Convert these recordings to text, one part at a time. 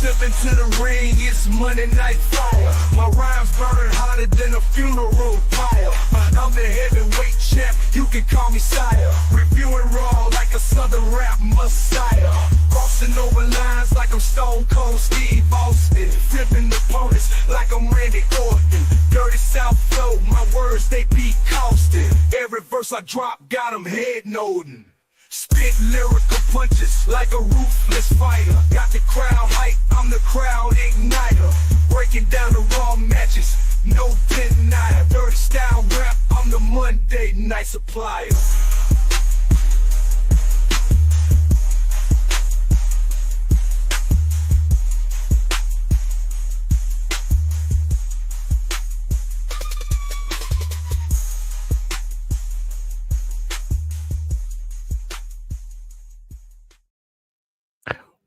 Step into the ring, it's Monday Night Fall. My rhymes burning hotter than a funeral pyre. I'm the heavyweight champ, you can call me sire. Reviewing raw like a southern rap messiah. Crossing over lines like I'm Stone Cold Steve Austin. Flipping opponents like I'm Randy Orton. Dirty South flow, my words they be costing. Every verse I drop got them head nodding. Spit lyrical punches like a ruthless fighter. Got the crowd hype, I'm the crowd igniter. Breaking down the raw matches, no denier. Dirty style rap, I'm the Monday Night Supplier.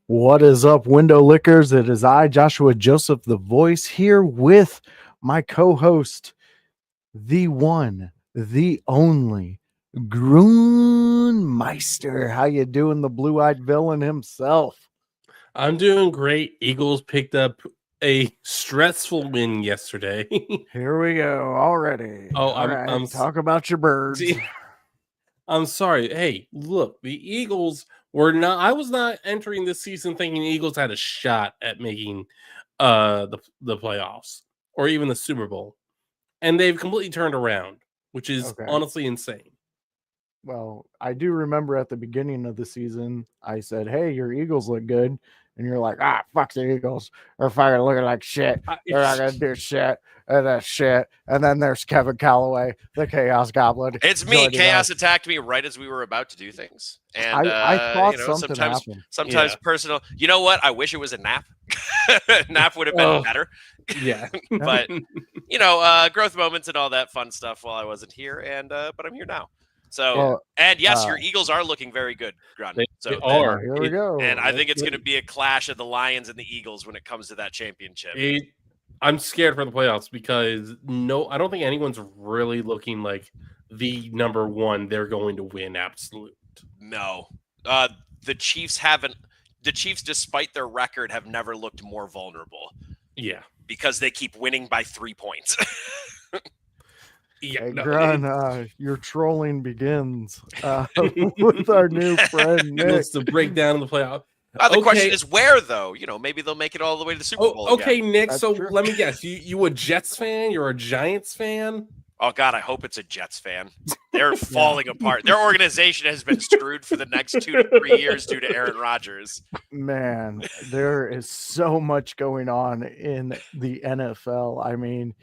What is up, window lickers? It is I, Joshua Joseph, the voice, here with my co-host, the one, the only, GRUN Meister. How you doing, the blue-eyed villain himself? I'm doing great. Eagles picked up a stressful win yesterday. Here we go already. Oh, All right, talk about your birds. I'm sorry. Hey, look, the Eagles were not. I was not entering this season thinking the Eagles had a shot at making the playoffs or even the Super Bowl, and they've completely turned around, which is honestly insane. Well, I do remember at the beginning of the season, I said, "Hey, your Eagles look good," and you're like, "Ah, fuck the Eagles! They're fucking looking like shit. They're not gonna do shit." And that shit. And then there's Kevin Calloway, the Chaos Goblin. It's me. Chaos attacked me right as we were about to do things. And I thought something happened. Sometimes personal. You know what? I wish it was a nap. Nap would have been better. Yeah. But growth moments and all that fun stuff while I wasn't here. And but I'm here now. So and yes, your Eagles are looking very good, Grun. So they are. Here we go. And I think it's going to be a clash of the Lions and the Eagles when it comes to that championship. I'm scared for the playoffs because I don't think anyone's really looking like the number one. They're going to win absolute. No, the Chiefs haven't. The Chiefs, despite their record, have never looked more vulnerable. Yeah, because they keep winning by 3 points. Yeah, hey, Grun, your trolling begins with our new friend Nick. It's the breakdown of the playoff. The question is where, though. Maybe they'll make it all the way to the Super Bowl. Okay, again. Nick. That's true. Let me guess. You a Jets fan? You're a Giants fan? Oh God, I hope it's a Jets fan. They're falling apart. Their organization has been screwed for the next 2 to 3 years due to Aaron Rodgers. Man, there is so much going on in the NFL. I mean,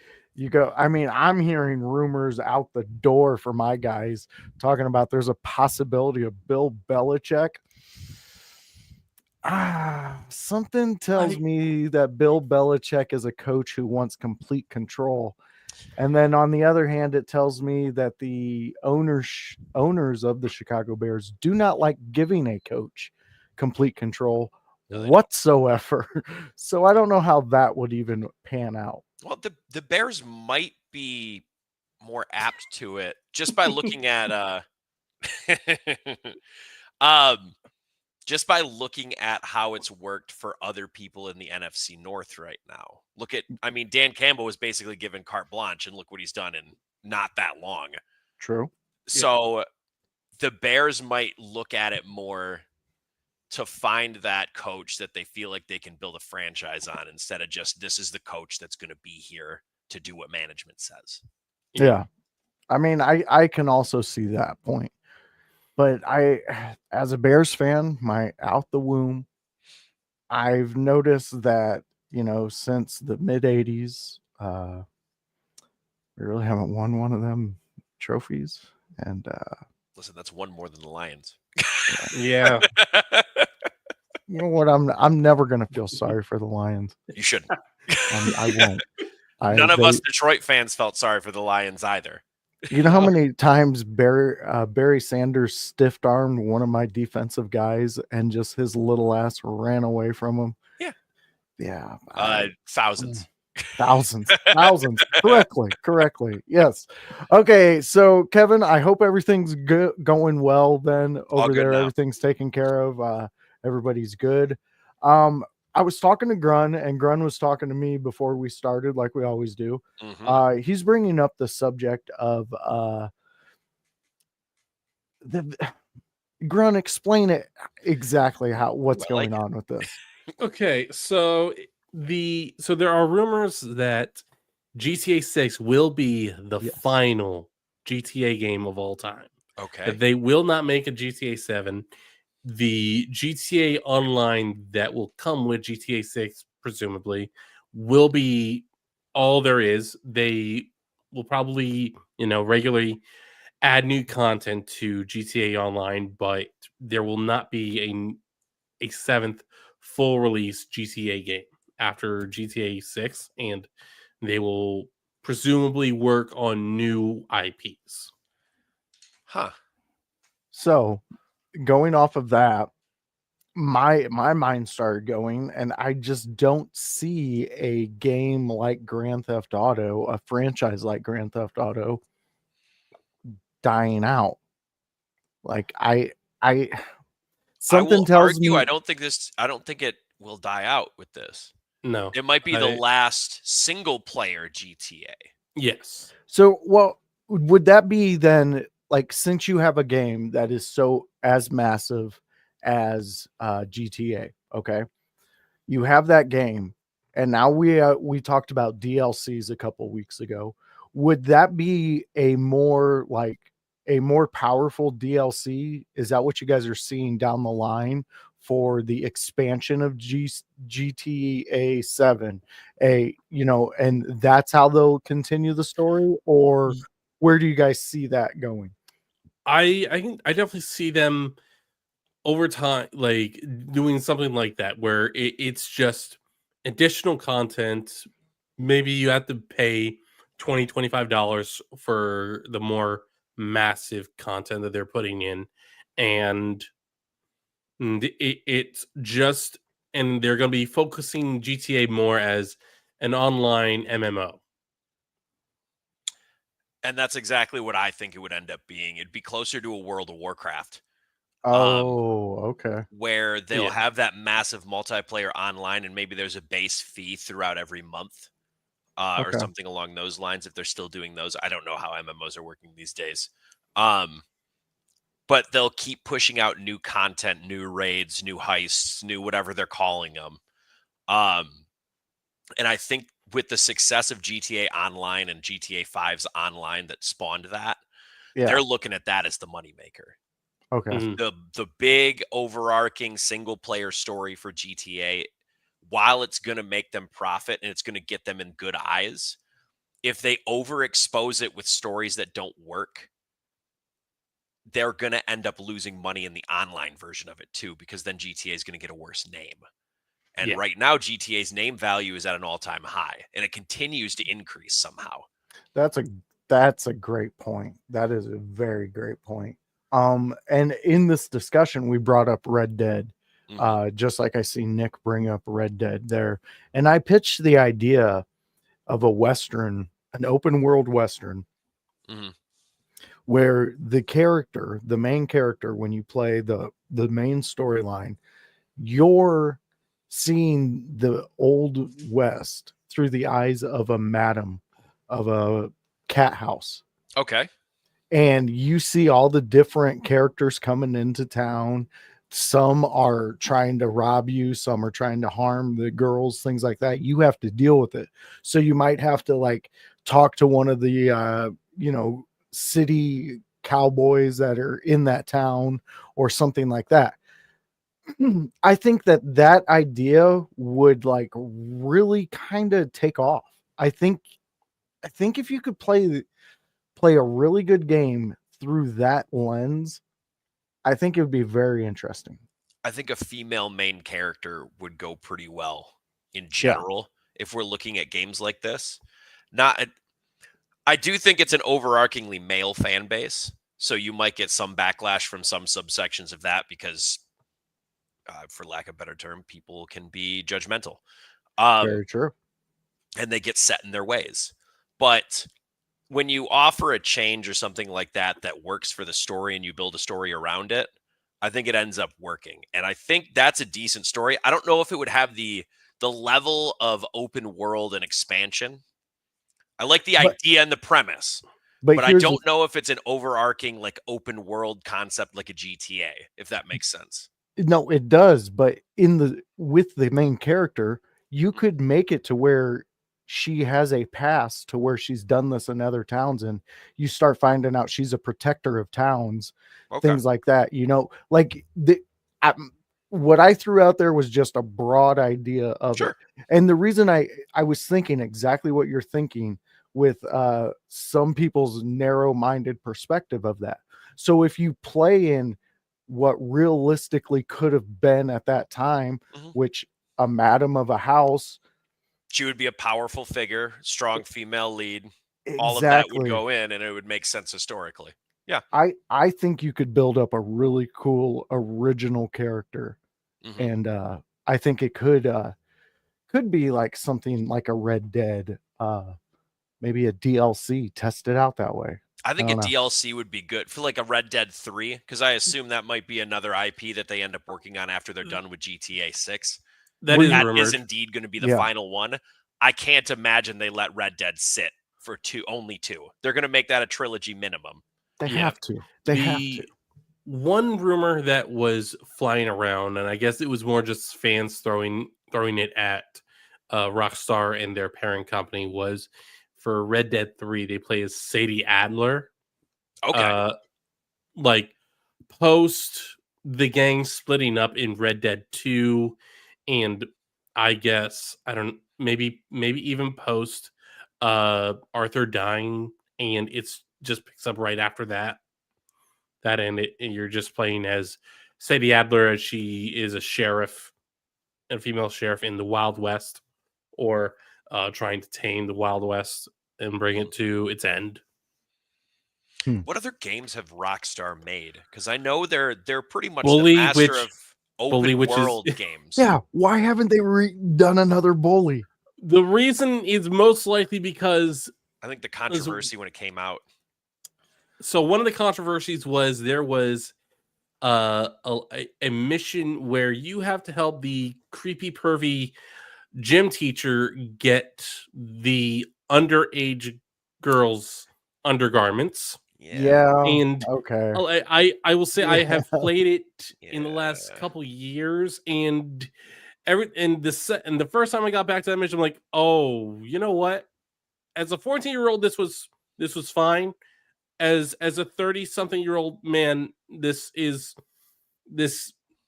I'm hearing rumors out the door for my guys talking about there's a possibility of Bill Belichick. Something tells me that Bill Belichick is a coach who wants complete control. And then on the other hand, it tells me that the owners of the Chicago Bears do not like giving a coach complete control whatsoever. So I don't know how that would even pan out. Well, the Bears might be more apt to it just by looking at just by looking at how it's worked for other people in the NFC North right now. Dan Campbell was basically given carte blanche, and look what he's done in not that long. True. So the Bears might look at it more to find that coach that they feel like they can build a franchise on instead of just, this is the coach that's going to be here to do what management says. Yeah. I mean, I can also see that point. But as a Bears fan, out the womb, I've noticed that, since the mid 80s, we really haven't won one of them trophies. And listen, that's one more than the Lions. Yeah. You know what? I'm never going to feel sorry for the Lions. You shouldn't. I won't. None of us Detroit fans felt sorry for the Lions either. You know how many times Barry Sanders stiff-armed one of my defensive guys and just his little ass ran away from him? Yeah. Thousands. Thousands. Correctly. Yes. Okay. So Kevin, I hope everything's going well then over there. Now. Everything's taken care of. Everybody's good. I was talking to Grun, and Grun was talking to me before we started, like we always do. He's bringing up the subject of the Grun. Explain it exactly what's going on with this. Okay, so there are rumors that GTA 6 will be the final GTA game of all time. Okay. That they will not make a GTA 7. The GTA Online that will come with GTA 6, presumably, will be all there is. They will probably, regularly add new content to GTA Online, but there will not be a seventh full release GTA game after GTA 6, and they will presumably work on new IPs. Huh. So, going off of that, my mind started going, and I just don't see a game like Grand Theft Auto, a franchise like Grand Theft Auto, dying out. Like something will tells argue, me I don't think it will die out with this. No. It might be the last single player GTA. Yes. So, well, would that be then, like, since you have a game that is so as massive as GTA, okay? You have that game, and now we talked about DLCs a couple weeks ago. Would that be a more powerful DLC? Is that what you guys are seeing down the line for the expansion of GTA 7? And that's how they'll continue the story, or where do you guys see that going? I definitely see them over time, like doing something like that, where it's just additional content. Maybe you have to pay $25 for the more massive content that they're putting in, and it's just, and they're going to be focusing GTA more as an online MMO. And that's exactly what I think it would end up being. It'd be closer to a World of Warcraft. Oh, okay. Where they'll Yeah. have that massive multiplayer online, and maybe there's a base fee throughout every month, or Okay. something along those lines. If they're still doing those, I don't know how MMOs are working these days. But they'll keep pushing out new content, new raids, new heists, new whatever they're calling them. And I think with the success of GTA Online and GTA 5's Online that spawned that, Yeah. they're looking at that as the moneymaker. Okay. Mhm. The big overarching single player story for GTA, while it's going to make them profit and it's going to get them in good eyes, if they overexpose it with stories that don't work, they're going to end up losing money in the online version of it too, because then GTA is going to get a worse name. And Yeah. right now, GTA's name value is at an all-time high, and it continues to increase somehow. That's a great point. That is a very great point. And in this discussion, we brought up Red Dead, just like I see Nick bring up Red Dead there. And I pitched the idea of an open world Western, where the main character, when you play the main storyline, you're seeing the old West through the eyes of a madam of a cat house. Okay. And you see all the different characters coming into town. Some are trying to rob you, some are trying to harm the girls, things like that. You have to deal with it. So you might have to, like, talk to one of the city cowboys that are in that town or something like that. I think that idea would, like, really kind of take off. I think if you could play a really good game through that lens, I think it would be very interesting. I think a female main character would go pretty well in general if we're looking at games like this. I do think it's an overarchingly male fan base, so you might get some backlash from some subsections of that because, for lack of a better term, people can be judgmental. Very true. And they get set in their ways. But when you offer a change or something like that that works for the story and you build a story around it, I think it ends up working. And I think that's a decent story. I don't know if it would have the level of open world and expansion. I like the But idea and the premise, but but I here's the don't know if it's an overarching like open world concept like a GTA, if that makes sense. no, it does, but with the main character, you could make it to where she has a past to where she's done this in other towns, and you start finding out she's a protector of towns, Okay. things like that. Like what I threw out there was just a broad idea of Sure. it. And the reason I was thinking exactly what you're thinking with some people's narrow-minded perspective of that. So if you play in what realistically could have been at that time, Mhm. which a madam of a house. She would be a powerful figure, strong female lead. All of that would Exactly. go in and it would make sense historically. Yeah. I think you could build up a really cool original character, Mhm. and I think it could be like something like a Red Dead, maybe a DLC, test it out that way. I I think a don't know. DLC would be good for like a Red Dead 3, because I assume that might be another IP that they end up working on after they're done with GTA 6. That Were is you That is rumored. indeed going to be the Yeah. final one. I can't imagine they let Red Dead sit for only two. They're going to make that a trilogy minimum. They Yeah. have to. They have to. The one rumor that was flying around, and I guess it was more just fans throwing it at Rockstar and their parent company, was for Red Dead 3, they play as Sadie Adler. Okay. Like post the gang splitting up in Red Dead 2, and I guess I don't maybe even post Arthur dying, and it's just picks up right after that. And you're just playing as Sadie Adler, as she is a sheriff, a female sheriff in the Wild West, or trying to tame the Wild West and bring it to its end. What other games have Rockstar made? Because I know they're pretty much Bully, the master of open which is world games. Yeah. Why haven't they done another Bully? the reason is most likely because I think the controversy when it came out. so one of the controversies was there was a mission where you have to help the creepy pervy gym teacher get the underage girls undergarments. Yeah. And Okay. I will say I have Yeah. played it in the last Yeah. couple years, and the first time I got back to that mission, I'm like, oh, you know what? As a 14-year-old, this was fine. As a 30-something-year-old man, this It's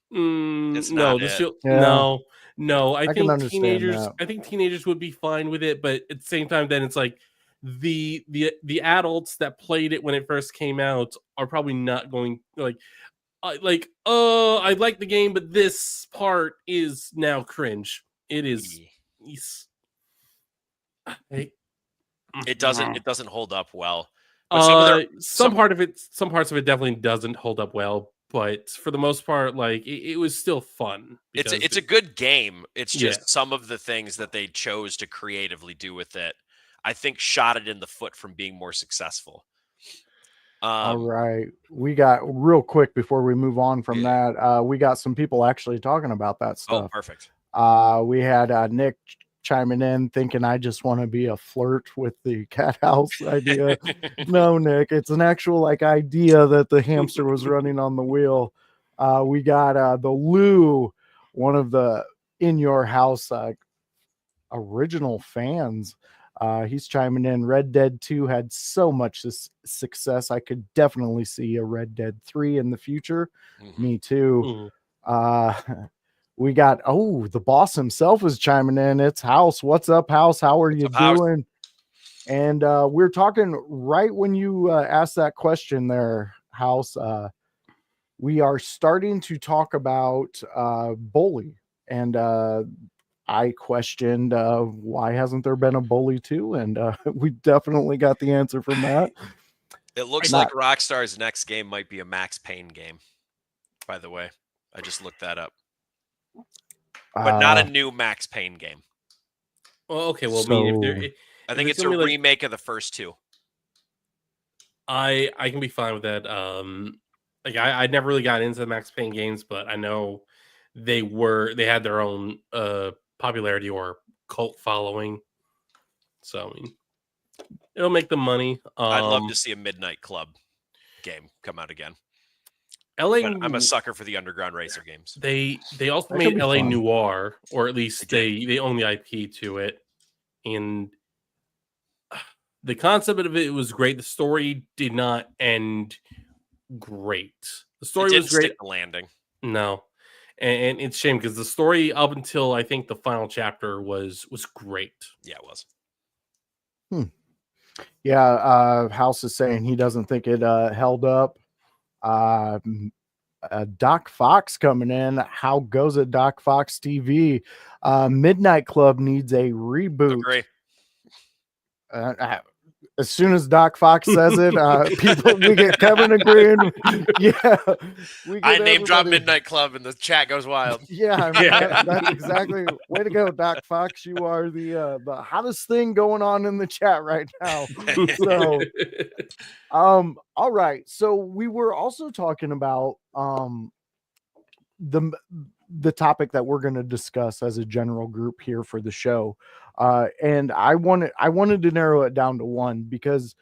no, not it. Yeah. no. I I can think understand that. teenagers would be fine with it, but at the same time, then it's like the adults that played it when it first came out are probably not going like I like the game, but this part is now cringe. It is. It doesn't hold up well. But some parts of it definitely doesn't hold up well, but for the most part, like it was still fun. It's a good game. It's just Yeah. some of the things that they chose to creatively do with it, I think, shot it in the foot from being more successul. All right. We got real quick before we move on from that. We got some people actually talking about that Oh, stuff. perfect. We had Nick chiming in thinking I just want to be a flirt with the cat house idea. No, Nick, it's an actual like idea that the hamster was running on the wheel. We got the Lou, one of the In Your House original fans. He's chiming in. Red Dead 2 had so much success. I could definitely see a Red Dead 3 in the future. Me too. We got the boss himself is chiming in. It's House. What's up, House? How are you doing? And we're talking right when you asked that question there, House. We are starting to talk about Bully, and I questioned why hasn't there been a Bully 2, and we definitely got the answer from that. It looks like Rockstar's next game might be a Max Payne game, by the way. I just looked that up. But not a new Max Payne game. Well, okay. Well, I mean, I think it's a remake of the first two. I can be fine with that. Like I never really got into the Max Payne games, but I know they had their own popularity or cult following. So I mean, it'll make them money. I'd love to see a Midnight Club game come out again. LA, But I'm a sucker for the Underground Racer games. They also That made could be LA fun. Noir, or at least They they own the IP to it, and the concept of it was great. The story did not end great. The It story didn't was great. stick the landing. No, and it's a shame because the story up until I think the final chapter was great. Yeah, it was. Yeah, House is saying he doesn't think it held up. Doc Fox coming in. How goes it, Doc Fox TV? Midnight Club needs a reboot. Agree. As soon as Doc Fox says it, we get Kevin agreeing. Yeah, I name drop Midnight Club and the chat goes wild. Yeah, that's exactly. Way to go, Doc Fox. You are the hottest thing going on in the chat right now. So, all right. So we were also talking about the topic that we're going to discuss as a general group here for the show, and I wanted to narrow it down to one because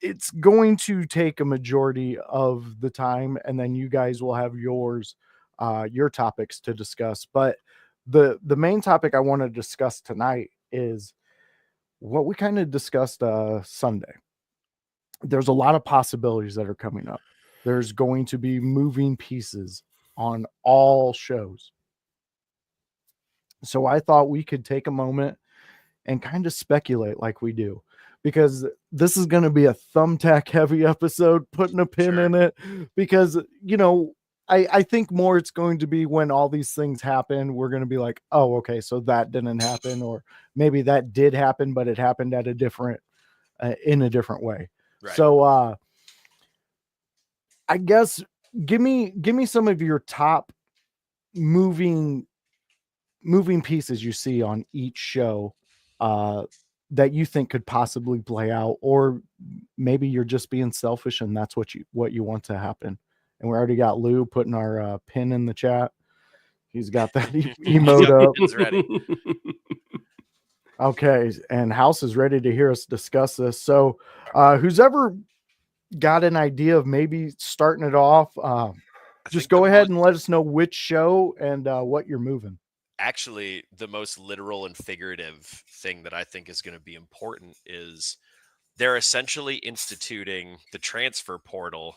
it's going to take a majority of the time, and then you guys will have your topics to discuss. But the main topic I want to discuss tonight is what we kind of discussed Sunday. There's a lot of possibilities that are coming up. There's going to be moving pieces on all shows. So I thought we could take a moment and kind of speculate like we do, because this is going to be a thumbtack heavy episode, putting a pin in it, because, I think more it's going to be when all these things happen, we're going to be like, oh, okay, so that didn't happen, or maybe that did happen, but it happened at in a different way. Right. So I guess give me some of your top moving pieces you see on each show that you think could possibly play out, or maybe you're just being selfish and that's what you want to happen. And we already got Lou putting our pin in the chat. He's got that emote up. Ready. Okay, and House is ready to hear us discuss this. So who's ever got an idea of maybe starting it off, just go ahead and let us know which show and what you're moving. Actually, the most literal and figurative thing that I think is going to be important is they're essentially instituting the transfer portal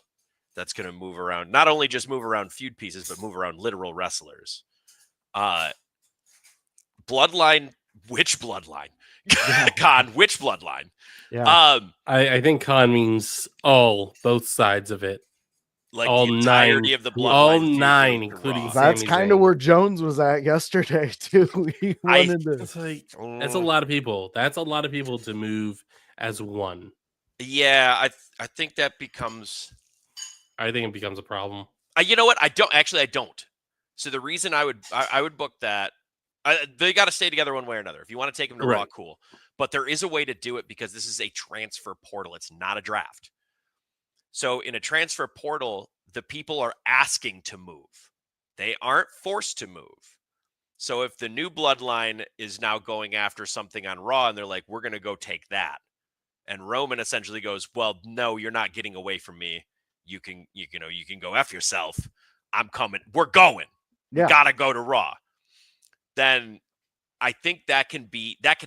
that's going to move around, not only just move around feud pieces, but move around literal wrestlers. Bloodline, which bloodline? Khan, which bloodline? Yeah. I think Khan means both sides of it. Like all the entirety 9 of the bloodline. All 9, including that's kind of where Jones was at yesterday too. That's a lot of people. That's a lot of people to move as one. Yeah, I think that becomes. I think it becomes a problem. You know what? I don't. So the reason I would book that, they got to stay together one way or another. If you want to take them to Raw, cool. But there is a way to do it because this is a transfer portal. It's not a draft. So in a transfer portal, the people are asking to move. They aren't forced to move. So if the new bloodline is now going after something on Raw and they're like, we're going to go take that. And Roman essentially goes, well, no, you're not getting away from me. You can go F yourself. I'm coming. We're going. Yeah. Got to go to Raw. Then I think that can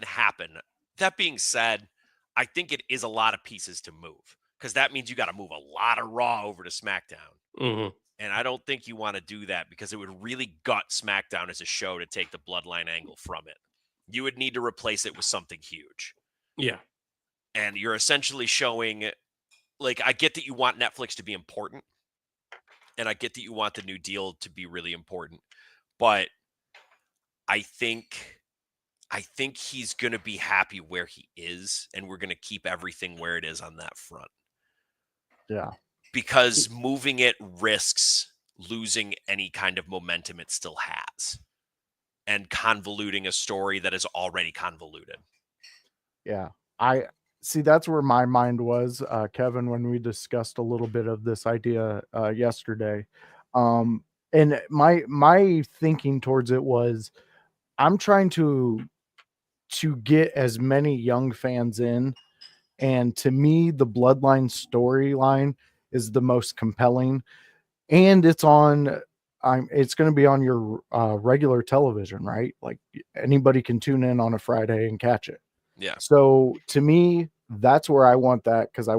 happen. That being said, I think it is a lot of pieces to move, because that means you got to move a lot of Raw over to SmackDown. Mm-hmm. And I don't think you want to do that because it would really gut SmackDown as a show to take the bloodline angle from it. You would need to replace it with something huge. Yeah. And you're essentially showing, like, I get that you want Netflix to be important, and I get that you want the new deal to be really important, but I think he's going to be happy where he is, and we're going to keep everything where it is on that front. Yeah. Because moving it risks losing any kind of momentum it still has and convoluting a story that is already convoluted. Yeah. see, that's where my mind was, Kevin, when we discussed a little bit of this idea yesterday. And my thinking towards it was, I'm trying to get as many young fans in, and to me, the Bloodline storyline is the most compelling, and it's on. It's going to be on your regular television, right? Like anybody can tune in on a Friday and catch it. Yeah. So to me, that's where I want that, because I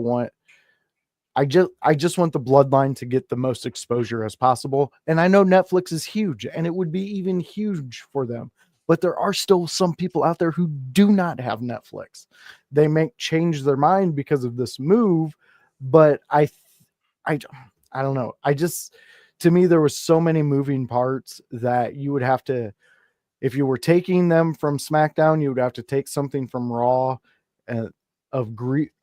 just want the Bloodline to get the most exposure as possible. And I know Netflix is huge, and it would be even huge for them. But there are still some people out there who do not have Netflix. They may change their mind because of this move, but I don't know. To me, there was so many moving parts that you would have to, if you were taking them from SmackDown, you would have to take something from Raw, of greater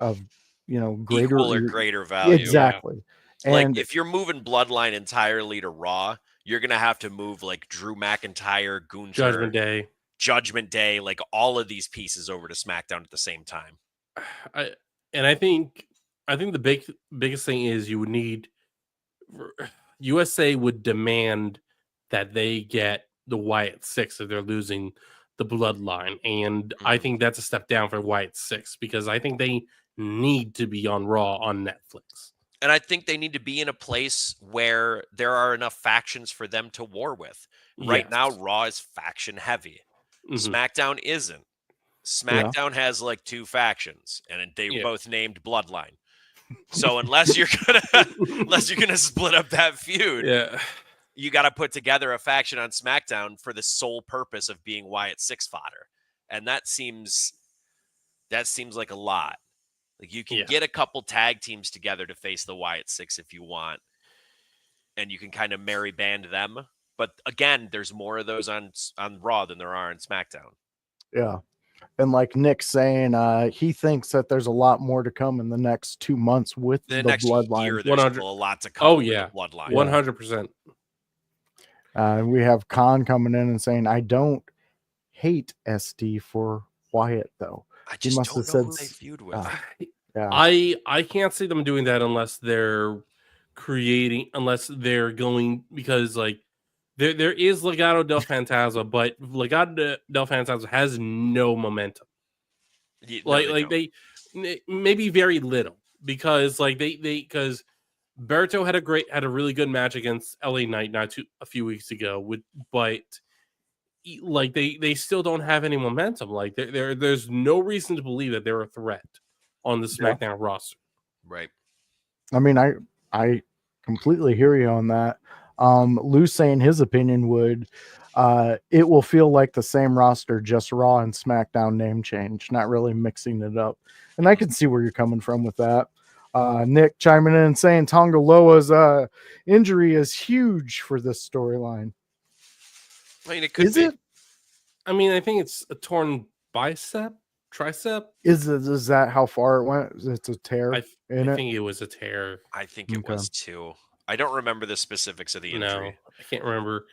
Equal or greater value. exactly. Like And if you're moving Bloodline entirely to Raw, you're gonna have to move like Drew McIntyre, Gunther, Judgment Day. like all of these pieces over to SmackDown at the same time. I think the biggest thing is you would need USA would demand that they get the Wyatt Six if they're losing the Bloodline, and I think that's a step down for Wyatt Six, because I think they need to be on Raw on Netflix. And I think they need to be in a place where there are enough factions for them to war with. Right now, Raw is faction heavy. SmackDown isn't. SmackDown has like 2 factions, and they both named Bloodline. So unless you're gonna split up that feud, you got to put together a faction on SmackDown for the sole purpose of being Wyatt Six fodder, and that seems like a lot. Like you can get a couple tag teams together to face the Wyatt Six if you want, and you can kind of merry band them. But again, there's more of those on Raw than there are on SmackDown. Yeah. And like Nick's saying, he thinks that there's a lot more to come in the next 2 months with the next Bloodline. year, there's still a lot to come. Oh with yeah, the Bloodline. 100%. We have Khan coming in and saying, "I don't hate SD for Wyatt, though." I just don't know who they feud with. Yeah. I can't see them doing that unless they're going, because like there is Legado del Fantasma, but Legado del Fantasma has no momentum. They maybe very little, because like because Berto had a really good match against LA Knight a few weeks ago, but like they still don't have any momentum. Like there's no reason to believe that they're a threat on the SmackDown roster. Right. I mean, I completely hear you on that. Lou saying his opinion would, it will feel like the same roster, just Raw and SmackDown name change, not really mixing it up. And I can see where you're coming from with that. Nick chiming in and saying Tonga Loa's injury is huge for this storyline. I mean, it could is be. it? I mean, I think it's a torn tricep. Is that how far it went? It's a tear. I think it was a tear. I think it was too. I don't remember the specifics of the injury. No, I can't remember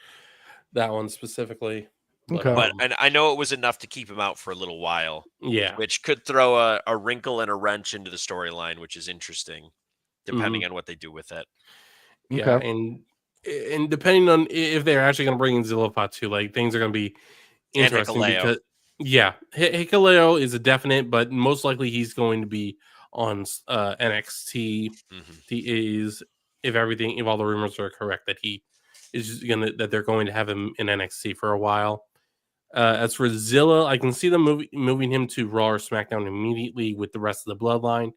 that one specifically. But and I know it was enough to keep him out for a little while. Yeah, which could throw a wrinkle and a wrench into the storyline, which is interesting, depending on what they do with it. Yeah, and depending on if they're actually going to bring in Zillopot too, like things are going to be interesting. Because Hikuleo is a definite, but most likely he's going to be on NXT. He is, if all the rumors are correct, that they're going to have him in NXT for a while. As for Zilla, I can see them moving him to Raw or SmackDown immediately with the rest of the Bloodline.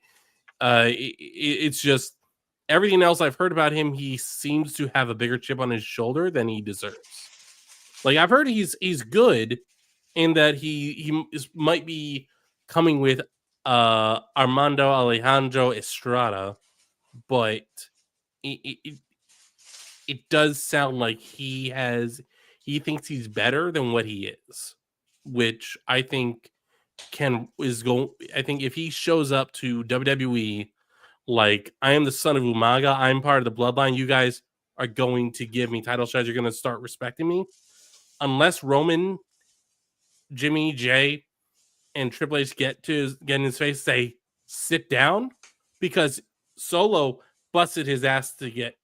It's just everything else I've heard about him. He seems to have a bigger chip on his shoulder than he deserves. Like I've heard he's good, in that he might be coming with Armando Alejandro Estrada, but it does sound like he thinks he's better than what he is, which I think I think if he shows up to WWE like, I am the son of Umaga, I'm part of the Bloodline, you guys are going to give me title shots, you're going to start respecting me. Unless Roman, Jimmy, Jay, and Triple H get in his face, say, sit down because Solo busted his ass to get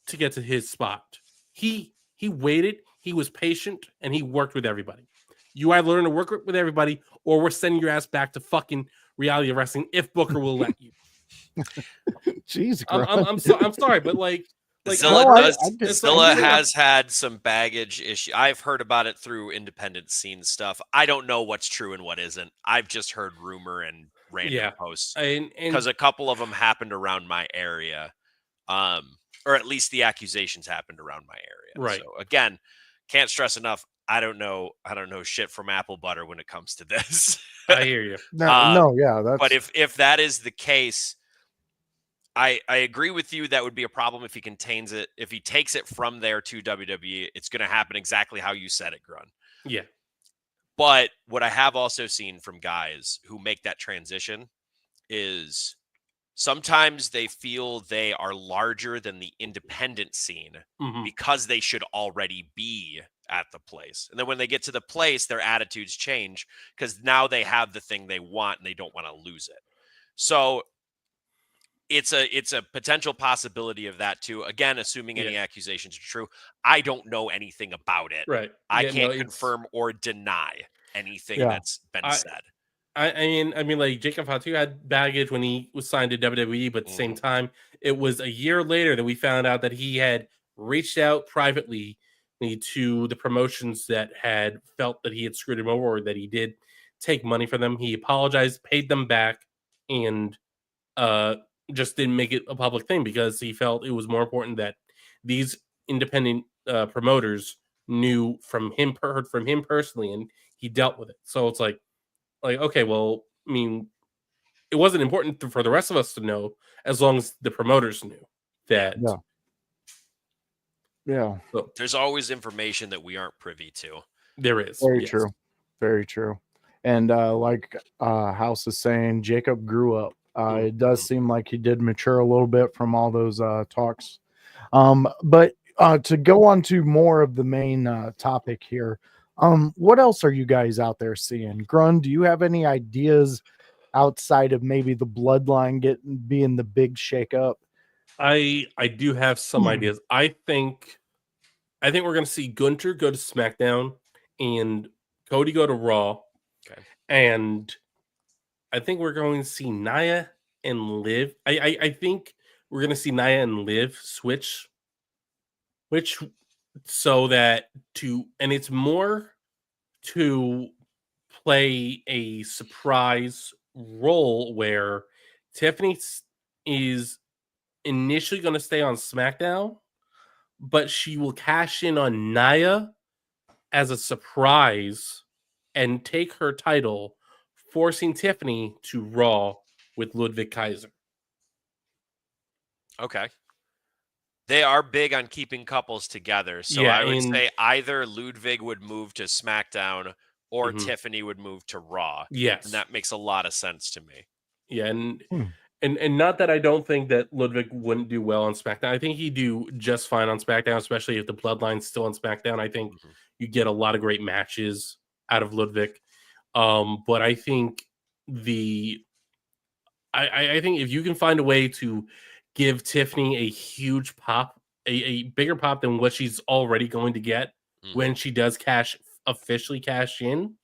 to his spot. He waited, he was patient, and he worked with everybody. You either learn to work with everybody, or we're sending your ass back to fucking reality of wrestling if Booker will let you. Jeez, I'm sorry, but like Zilla No, I- does. I get- Zilla has had some baggage issue. I've heard about it through independent scene stuff. I don't know what's true and what isn't. I've just heard rumor and random posts and because a couple of them happened around my area, or at least the accusations happened around my area. Right. So again, can't stress enough. I don't know shit from apple butter when it comes to this. I hear you. no, yeah, that's. But if that is the case, I agree with you. That would be a problem if he contains it. If he takes it from there to WWE, it's going to happen exactly how you said it, Grun. Yeah. But what I have also seen from guys who make that transition is sometimes they feel they are larger than the independent scene because they should already be at the place. And then when they get to the place, their attitudes change because now they have the thing they want and they don't want to lose it. So it's a potential possibility of that too. Again, assuming any accusations are true. I don't know anything about it. Right. I can't confirm or deny anything that's been said. I mean, like Jacob Fatu had baggage when he was signed to WWE, but at the same time, it was a year later that we found out that he had reached out privately to the promotions that had felt that he had screwed him over, or that he did take money from them. He apologized, paid them back, and just didn't make it a public thing because he felt it was more important that these independent promoters knew from him, heard from him personally, and he dealt with it. So it's like, okay, well, I mean, it wasn't important for the rest of us to know as long as the promoters knew that. Yeah. So, there's always information that we aren't privy to. There is. Very true. Very true. And like House is saying, Jacob grew up. It does seem like he did mature a little bit from all those talks. But to go on to more of the main topic here, what else are you guys out there seeing? Grun, do you have any ideas outside of maybe the bloodline being the big shakeup? I do have some ideas. I think we're going to see Gunter go to SmackDown and Cody go to Raw. Okay. And I think we're going to see Nia and Liv. I think we're going to see Nia and Liv switch, so that and it's more to play a surprise role where Tiffany is initially going to stay on SmackDown, but she will cash in on Nia as a surprise and take her title, forcing Tiffany to Raw with Ludwig Kaiser. Okay. They are big on keeping couples together. So I would say either Ludwig would move to SmackDown or Tiffany would move to Raw. Yes. And that makes a lot of sense to me. Yeah, and not that I don't think that Ludwig wouldn't do well on SmackDown. I think he'd do just fine on SmackDown, especially if the Bloodline's still on SmackDown. I think you get a lot of great matches out of Ludwig. But I think I think if you can find a way to give Tiffany a huge pop, a bigger pop than what she's already going to get when she does officially cash in,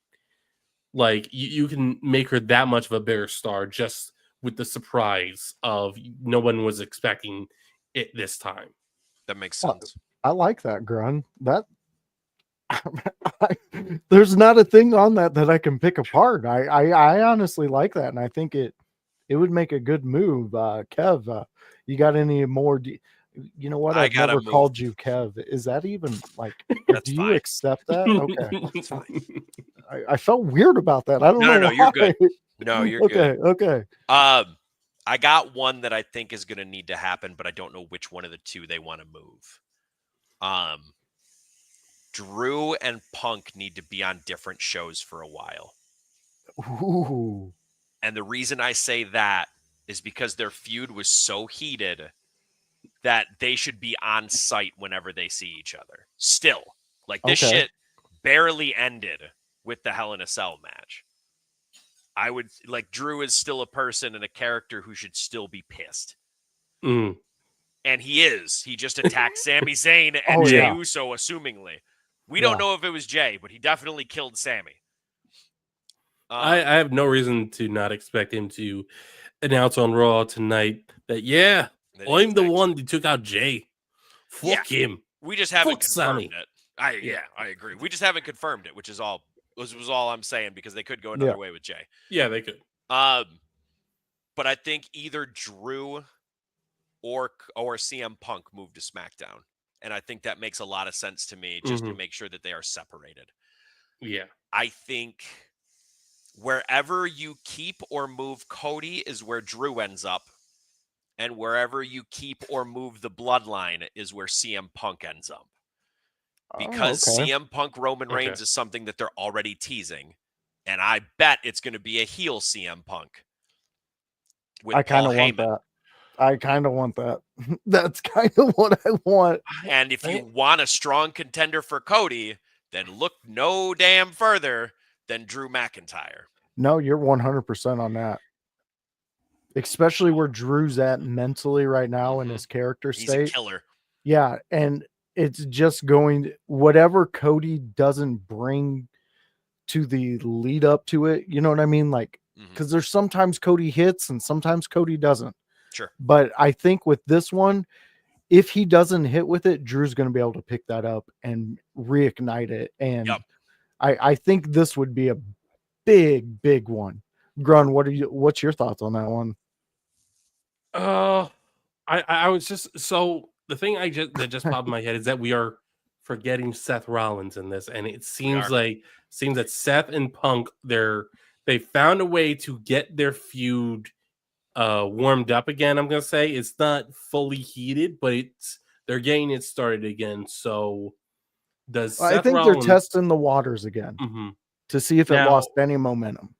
like you can make her that much of a bigger star just with the surprise of no one was expecting it this time. That makes sense. I like that, Grun. That there's not a thing on that I can pick apart. I honestly like that, and I think it would make a good move. Kev, you got any more? You know what? I've never called you Kev. Is that even like? Do you accept that? Okay, that's fine. I felt weird about that. I don't know. No, you're good. No, you're good. Okay. I got one that I think is going to need to happen, but I don't know which one of the two they want to move. Drew and Punk need to be on different shows for a while. Ooh. And the reason I say that is because their feud was so heated that they should be on site whenever they see each other. Still, like this shit barely ended with the Hell in a Cell match. I would like Drew is still a person and a character who should still be pissed. Mm. And he is. He just attacked Sami Zayn and Oh, Jey yeah. Uso, assumingly. We Yeah. don't know if it was Jey, but he definitely killed Sami. I have no reason to not expect him to announce on Raw tonight that that I'm the he's one that took out Jay. Fuck him. We just haven't Fuck confirmed Sami. it. I agree. We just haven't confirmed it, which is all I'm saying, because they could go another way with Jey. Yeah, they could. But I think either Drew or CM Punk move to SmackDown, and I think that makes a lot of sense to me, just to make sure that they are separated. Yeah. I think wherever you keep or move Cody is where Drew ends up, and wherever you keep or move the Bloodline is where CM Punk ends up. Because CM Punk Roman Reigns is something that they're already teasing, and I bet it's going to be a heel CM Punk. I kind of want that. I kind of want that. That's kind of what I want. And if you want a strong contender for Cody, then look no damn further than Drew McIntyre. No, you're 100% on that. Especially where Drew's at mentally right now in his character state. He's a killer. Yeah, and it's just going whatever Cody doesn't bring to the lead up to it. You know what I mean? Like, because there's sometimes Cody hits and sometimes Cody doesn't. Sure. But I think with this one, if he doesn't hit with it, Drew's going to be able to pick that up and reignite it. And I think this would be a big one. Grun, what's your thoughts on that one? I was just so the thing that just popped in my head is that we are forgetting Seth Rollins in this, and it seems that Seth and Punk they found a way to get their feud warmed up again. I'm gonna say it's not fully heated, but they're getting it started again. So I think they're testing the waters again to see if it lost any momentum.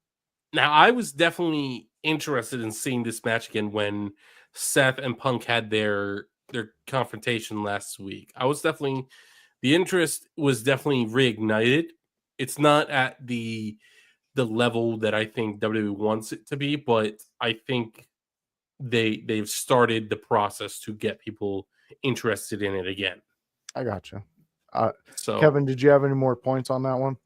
Now, I was definitely interested in seeing this match again when Seth and Punk had their confrontation last week. The interest was definitely reignited. It's not at the level that I think WWE wants it to be, but I think they've started the process to get people interested in it again. I gotcha. So Kevin, did you have any more points on that one?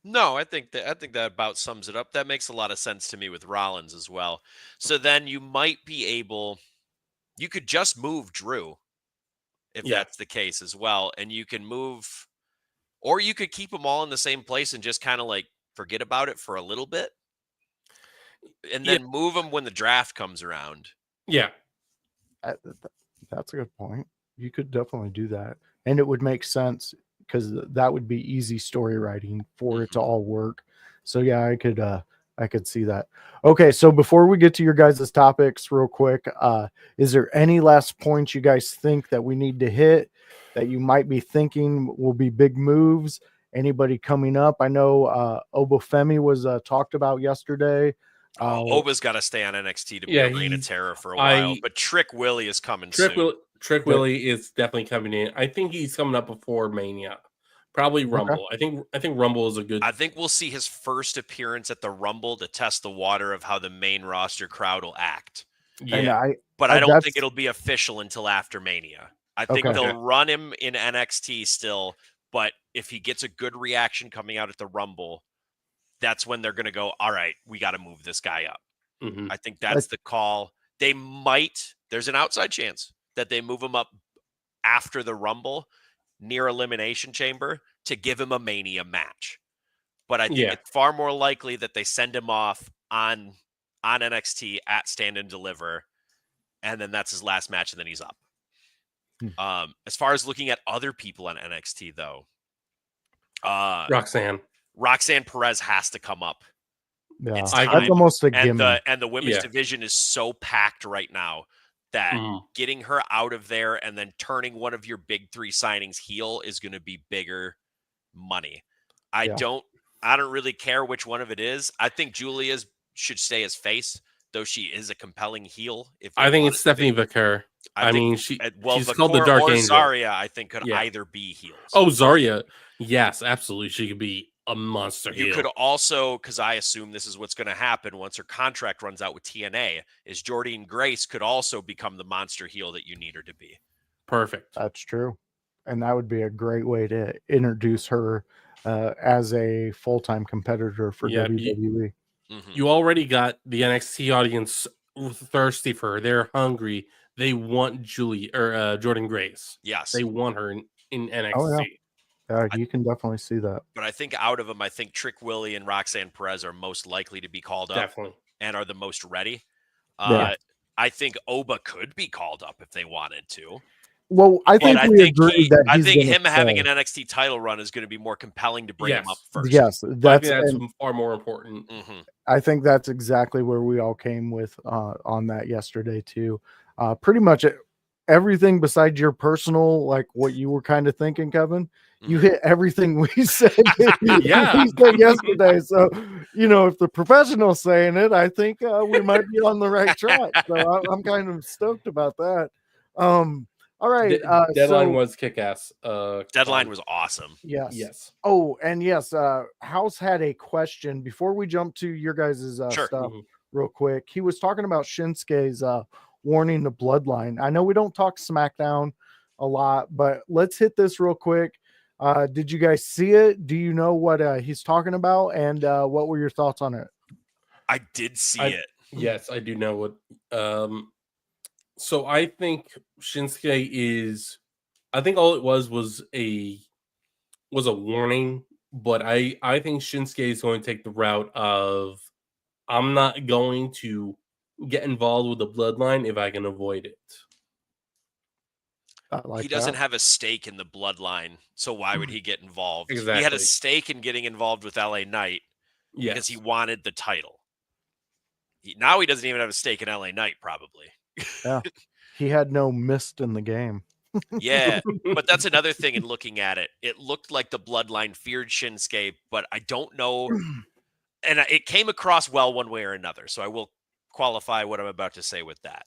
No, I think that about sums it up. That makes a lot of sense to me with Rollins as well. So then you could just move Drew if that's the case as well. And you can move, or you could keep them all in the same place and just kind of like forget about it for a little bit and then move them when the draft comes around. Yeah. That's a good point. You could definitely do that. And it would make sense because that would be easy story writing for it to all work. So yeah, I could see that. Okay, so before we get to your guys' topics real quick, is there any last points you guys think that we need to hit that you might be thinking will be big moves? Anybody coming up? I know Obafemi was talked about yesterday. Oba's got to stay on NXT to be a reign of terror for a while, but Trick Willie is coming soon. Trick Willie is definitely coming in. I think he's coming up before Mania. Probably Rumble. Okay. I think Rumble is a good. I think we'll see his first appearance at the Rumble to test the water of how the main roster crowd will act. Yeah, but I don't think it'll be official until after Mania. I think they'll run him in NXT still, but if he gets a good reaction coming out at the Rumble, that's when they're going to go, all right, we got to move this guy up. I think that's the call. They might, there's an outside chance that they move him up after the Rumble near Elimination Chamber to give him a Mania match. But I think it's far more likely that they send him off on NXT at Stand and Deliver, and then that's his last match, and then he's up. As far as looking at other people on NXT, though, Roxanne Perez has to come up. Yeah, that's almost a gimmick. And the women's division is so packed right now that getting her out of there and then turning one of your big three signings heel is going to be bigger money. I don't really care which one of it is. I think Julia should stay as face, though she is a compelling heel. I think it's Stephanie Vicker. She's Vicker called the Dark Angel. Zarya, I think, could either be heels. Oh, Zarya. Yes, absolutely. She could be a monster You heel. could also, because I assume this is what's going to happen once her contract runs out with TNA, is Jordynne Grace could also become the monster heel that you need her to be. Perfect. That's true. And that would be a great way to introduce her as a full-time competitor for Yeah, WWE. You already got the NXT audience thirsty for her. They're hungry. They want Jordynne Grace. Yes. They want her in NXT. Oh, yeah. You can definitely see that. But I think out of them, I think Trick Willie and Roxanne Perez are most likely to be called up Definitely. and are the most ready. Yeah. I think Oba could be called up if they wanted to. Well, I think But we agreed that he's gonna him having stay. an NXT title run is going to be more compelling to bring him up first. Yes, I think that's far more important. Mhm. I think that's exactly where we all came with on that yesterday too. Pretty much everything besides your personal, like what you were kind of thinking, Kevin. You hit everything we said. Yeah. we said yesterday. So if the professional's saying it, I think we might be on the right track. So I'm kind of stoked about that. All right. Deadline was kick-ass. Deadline was awesome. Yes. Oh, and yes, House had a question before we jump to your guys' Sure. stuff real quick. He was talking about Shinsuke's warning the bloodline. I know we don't talk SmackDown a lot, but let's hit this real quick. Did you guys see it? Do you know what he's talking about? And what were your thoughts on it? I did see it. Yes, I do know what. So I think Shinsuke is. I think all it was a warning, but I think Shinsuke is going to take the route of I'm not going to get involved with the bloodline if I can avoid it. He doesn't have a stake in the bloodline, so why would he get involved? Exactly. He had a stake in getting involved with LA Knight because he wanted the title. Now he doesn't even have a stake in LA Knight, probably. Yeah. He had no mist in the game. Yeah, but that's another thing in looking at it. It looked like the bloodline feared Shinsuke, but I don't know. And it came across well one way or another, so I will qualify what I'm about to say with that.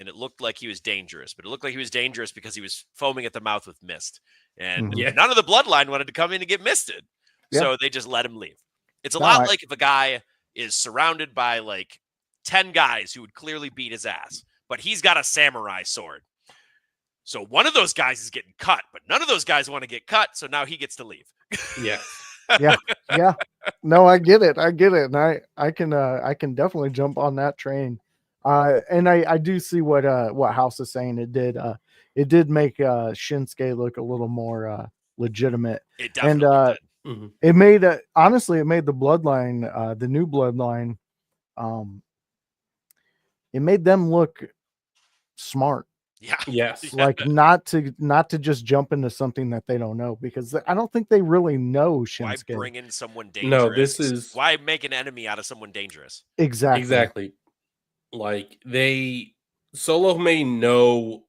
And it looked like he was dangerous, but it looked like he was dangerous because he was foaming at the mouth with mist. And none of the bloodline wanted to come in and get misted. Yeah. So they just let him leave. It's a lot like if a guy is surrounded by like 10 guys who would clearly beat his ass, but he's got a samurai sword. So one of those guys is getting cut, but none of those guys want to get cut. So now he gets to leave. Yeah. Yeah. No, I get it. And I can definitely jump on that train. And I do see what House is saying. It did make Shinsuke look a little more legitimate. It definitely did. It made honestly, it made the bloodline, the new bloodline, it made them look smart. Yeah. Yes. Like not to just jump into something that they don't know, because I don't think they really know Shinsuke. Why bring in someone dangerous? No, this is why make an enemy out of someone dangerous? Exactly. Like Solo may know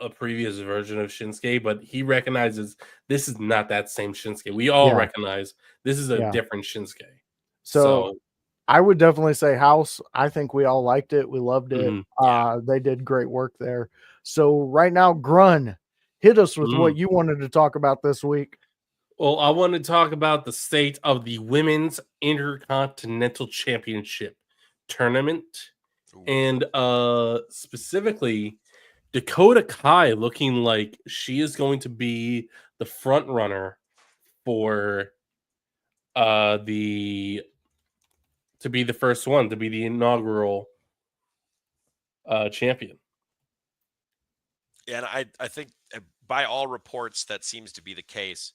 a previous version of Shinsuke, but he recognizes this is not that same Shinsuke. We all recognize this is a different Shinsuke. So I would definitely say House. I think we all liked it. We loved it. They did great work there. So right now, Grun, hit us with what you wanted to talk about this week. Well, I want to talk about the state of the Women's Intercontinental Championship tournament. And specifically, Dakota Kai looking like she is going to be the front runner for to be the first one, to be the inaugural champion. And I think by all reports that seems to be the case.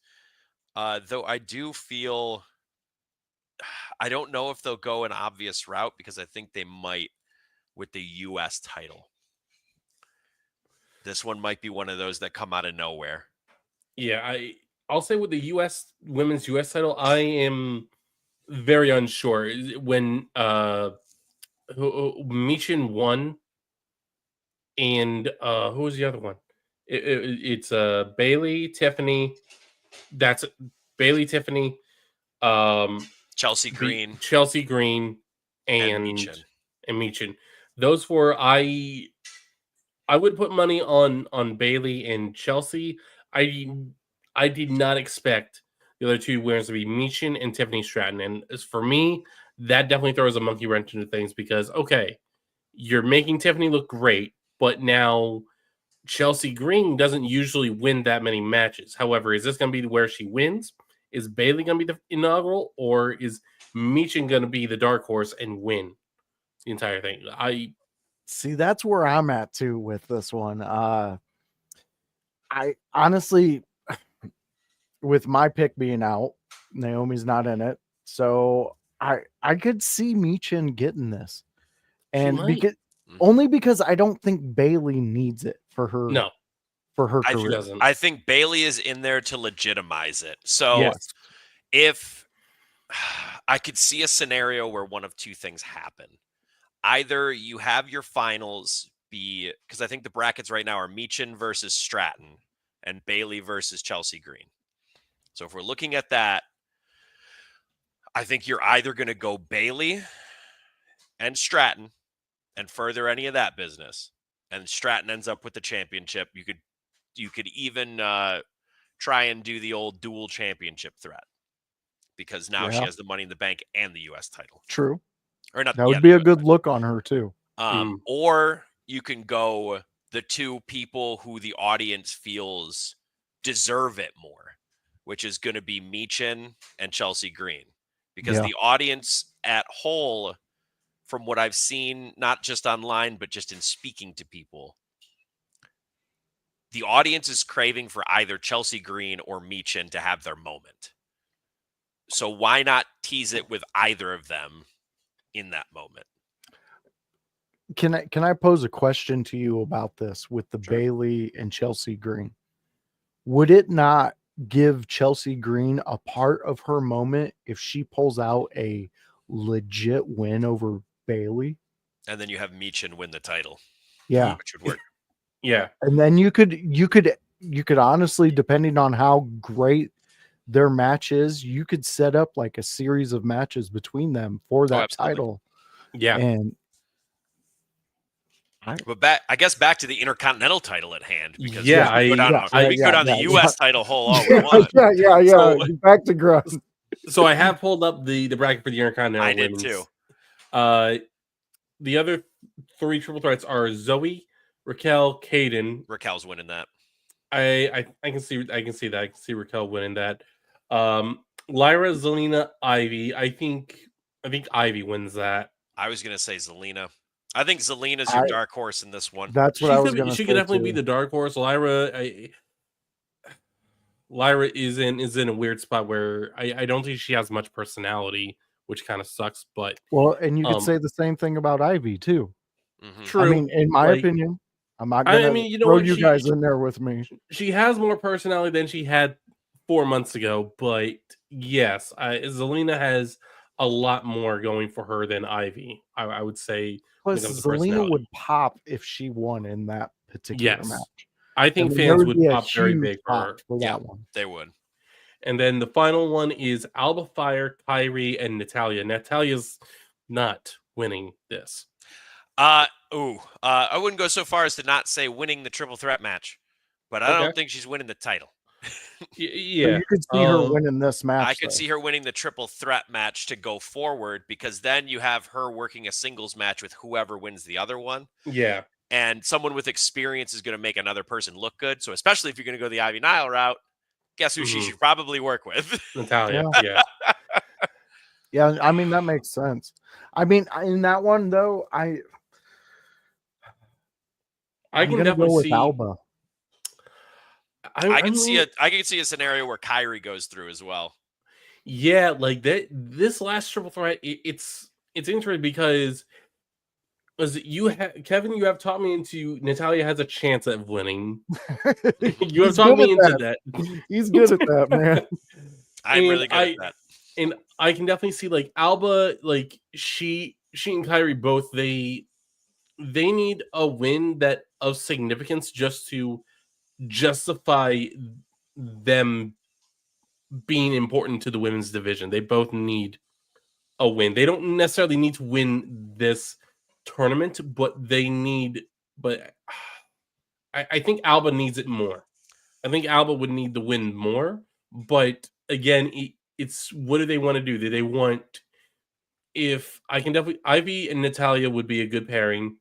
Though I do feel, I don't know if they'll go an obvious route, because I think they might with the U.S. title. This one might be one of those that come out of nowhere. Yeah, I'll say with the women's U.S. title, I am very unsure. When Michin won, and who was the other one? It's Bailey, Tiffany. That's Bailey, Tiffany, Chelsea Green, and Michin. Those four, I would put money on Bailey and Chelsea. I did not expect the other two winners would be Michin and Tiffany Stratton. And as for me, that definitely throws a monkey wrench into things because, okay, you're making Tiffany look great, but now Chelsea Green doesn't usually win that many matches. However, is this going to be where she wins? Is Bailey going to be the inaugural, or is Michin going to be the dark horse and win the entire thing? I See, that's where I'm at too with this one. I honestly, with my pick being out, Naomi's not in it, so I could see Michin getting this, and might. because only because I don't think Bailey needs it for her. No, for her she career. doesn't. I think Bailey is in there to legitimize it. So Yes. if I could see a scenario where one of two things happen. Either you have your finals be, because I think the brackets right now are Michin versus Stratton and Bailey versus Chelsea Green. So if we're looking at that, I think you're either going to go Bailey and Stratton and further any of that business, and Stratton ends up with the championship. You could even try and do the old dual championship threat because now she has the Money in the Bank and the U.S. title. True. Or not. That would be a good look on her too. Or you can go the two people who the audience feels deserve it more, which is going to be Michin and Chelsea Green, because the audience at whole, from what I've seen, not just online, but just in speaking to people, the audience is craving for either Chelsea Green or Michin to have their moment. So why not tease it with either of them in that moment? Can I pose a question to you about this with the Bailey and Chelsea Green? Would it not give Chelsea Green a part of her moment if she pulls out a legit win over Bailey? And then you have Michin win the title. Yeah. Which would work. Yeah. And then you could honestly, depending on how great their match is, you could set up like a series of matches between them for that title. Yeah. And but I guess back to the Intercontinental title at hand, because Yeah, we could on the U.S. title whole all we want. Yeah. So, back to Grun. So I have pulled up the bracket for the Intercontinental. I did too. The other three triple threats are Zoe, Raquel, Kaden. Raquel's winning that. I can see that. I can see Raquel winning that. Lyra, Zelina, Ivy. I think Ivy wins that. I was gonna say Zelina. I think Zelina's your dark horse in this one. That's what I was going to say. She could definitely be the dark horse. Lyra is in a weird spot where I don't think she has much personality, which kind of sucks. But and you could say the same thing about Ivy too. True. I mean, in my opinion, I'm not going to throw you guys in there with me. She has more personality than she had 4 months ago, but yes, Zelina has a lot more going for her than Ivy. I would say. Plus, Zelina would pop if she won in that particular match. I think fans would pop very big for her. For that one. They would. And then the final one is Alba Fire, Kyrie, and Natalia. Natalia's not winning this. I wouldn't go so far as to not say winning the triple threat match, but I don't think she's winning the title. Yeah, so you could see her winning this match. I could see her winning the triple threat match to go forward, because then you have her working a singles match with whoever wins the other one. Yeah, and someone with experience is going to make another person look good. So especially if you're going to go the Ivy Nile route, guess who she should probably work with? Natalia. Yeah. I mean, that makes sense. I mean, in that one though, I can definitely go with see Alba. I can see a scenario where Kyrie goes through as well. Yeah, like that. This last triple threat, it's interesting because Kevin, you have taught me into Natalia has a chance at winning. You have taught me into that. He's good at that, man. I'm really good at that. And I can definitely see like Alba, like she and Kyrie both they need a win that of significance just to justify them being important to the women's division. They both need a win. They don't necessarily need to win this tournament, but they need. But I think Alba needs it more. I think Alba would need the win more, but again, it's what do they want to do? Do they want? If I can definitely, Ivy and Natalia would be a good pairing.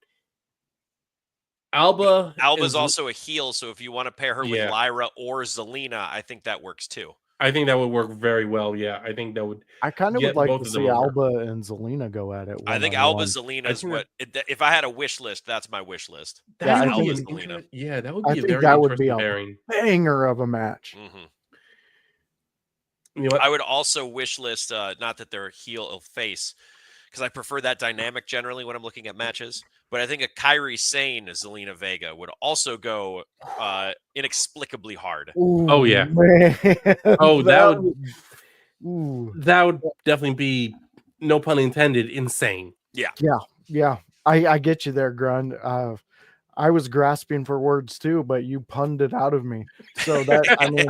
Alba's Alba's also a heel, so if you want to pair her with Yeah. Lyra or Zelina, I think that works too. I think that would work very well. Yeah, I think that would. I kind of Get would like both to of them see over. Alba and Zelina go at it. I think one-on-one. Alba Zelina I is think what. If I had a wish list, that's my wish list. That Yeah, I would be think- an that would I be a think very that would be interesting a pairing. banger of a match. Mhm. You know what? I would also wish list, not that they're heel or face, because I prefer that dynamic generally when I'm looking at matches. But I think a Kairi Sane Zelina Vega would also go inexplicably hard. Oh, yeah. Man. Oh, that would Ooh. that would definitely be, no pun intended, insane. Yeah. I get you there, Grun. I was grasping for words too, but you punned it out of me. So that I mean,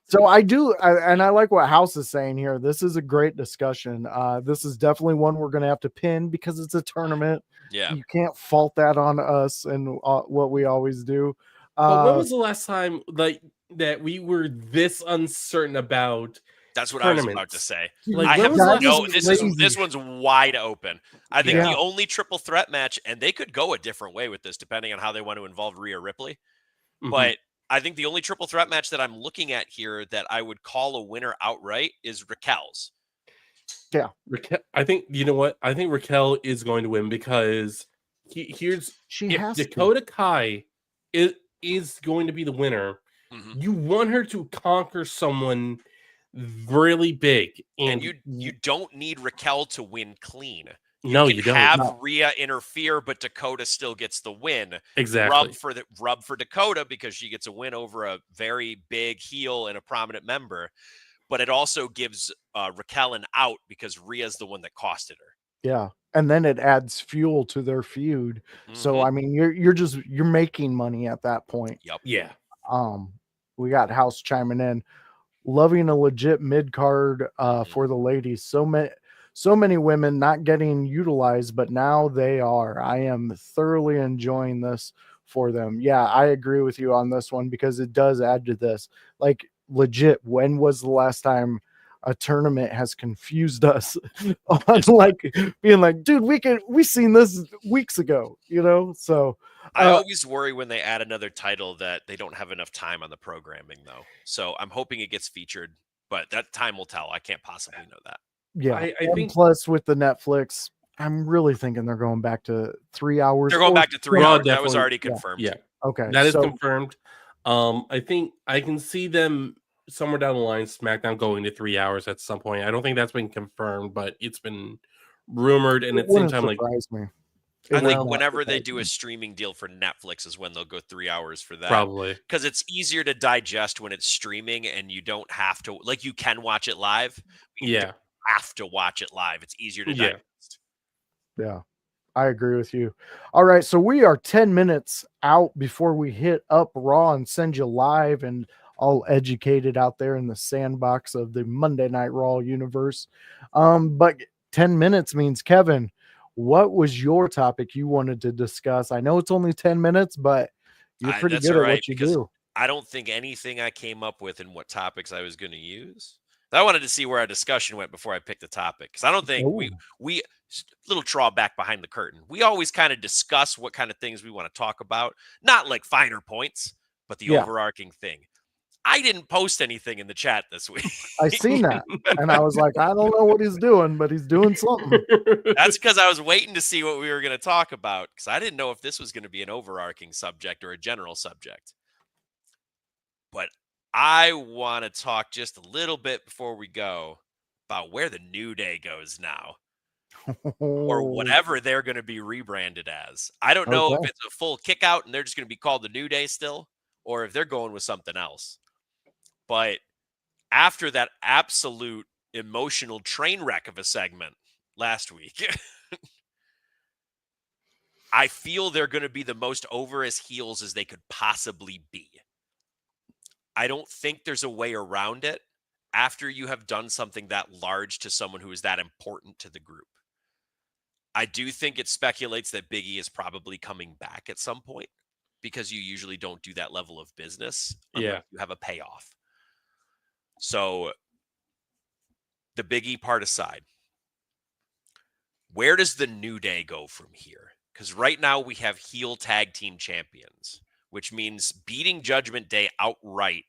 so I do, and I like what House is saying here. This is a great discussion. This is definitely one we're going to have to pin because it's a tournament. Yeah. You can't fault that on us and what we always do. But when was the last time that we were this uncertain about? That's what I was about to tournaments? say. Like, I when have was the last no. time- This one's wide open. I think Yeah. the only triple threat match, and they could go a different way with this depending on how they want to involve Rhea Ripley. Mhm. But I think the only triple threat match that I'm looking at here that I would call a winner outright is Raquel's. Raquel, I think you know what? I think Raquel is going to win because here's She if has to. Dakota Kai is going to be the winner. Mhm. You want her to conquer someone really big, And you don't need Raquel to win clean. no, can you don't. have No. Rhea interfere, but Dakota still gets the win. Exactly. Rub for Dakota because she gets a win over a very big heel and a prominent member. But it also gives Raquel an out because Rhea's the one that costed her. Yeah. And then it adds fuel to their feud. So Mhm. I mean, you're making money at that point. Yep. Yeah. We got House chiming in, loving a legit mid card Mhm. for the ladies. So many women not getting utilized, but now they are. I am thoroughly enjoying this for them. Yeah, I agree with you on this one because it does add to this. Like legit, when was the last time a tournament has confused us on like being like, dude, we seen this weeks ago, you know? So I always worry when they add another title that they don't have enough time on the programming, though. So I'm hoping it gets featured, but that time will tell. I can't possibly know that. yeah, I and think plus with the Netflix, I'm really thinking they're going back to 3 hours. They're going or- back to 3 Well, hours. That was definitely, already yeah, confirmed. yeah, Okay, that is so confirmed. I think I can see them somewhere down the line, SmackDown going to 3 hours at some point. I don't think that's been confirmed, but it's been rumored, and it at the same wouldn't time, like surprise me. I It would think not whenever they surprise do me. a streaming deal for Netflix is when they'll go 3 hours for that. probably, Because it's easier to digest when it's streaming and you don't have to, like, you can watch it live. But you yeah, don't have to watch it live. It's easier to Yeah. digest. Yeah, I agree with you. All right, so we are 10 minutes out before we hit up Raw and send you live and all educated out there in the sandbox of the Monday Night Raw universe. But 10 minutes means, Kevin, what was your topic you wanted to discuss? I know it's only 10 minutes, but you're pretty That's good all at right, what you because do. I don't think anything I came up with and what topics I was going to use. I wanted to see where our discussion went before I picked the topic, because I don't think we little drawback behind the curtain. We always kind of discuss what kind of things we want to talk about, not like finer points, but the Yeah. overarching thing. I didn't post anything in the chat this week. I seen that, and I was like, I don't know what he's doing, but he's doing something. That's because I was waiting to see what we were going to talk about, because I didn't know if this was going to be an overarching subject or a general subject. But I want to talk just a little bit before we go about where the New Day goes now, or whatever they're going to be rebranded as. I don't know if Okay. it's a full kick out and they're just going to be called the New Day still, or if they're going with something else. But after that absolute emotional train wreck of a segment last week, I feel they're going to be the most over as heels as they could possibly be. I don't think there's a way around it after you have done something that large to someone who is that important to the group. I do think it speculates that Big E is probably coming back at some point, because you usually don't do that level of business unless Yeah. you have a payoff. So the Big E part aside, where does the New Day go from here? Because right now we have heel tag team champions, which means beating Judgment Day outright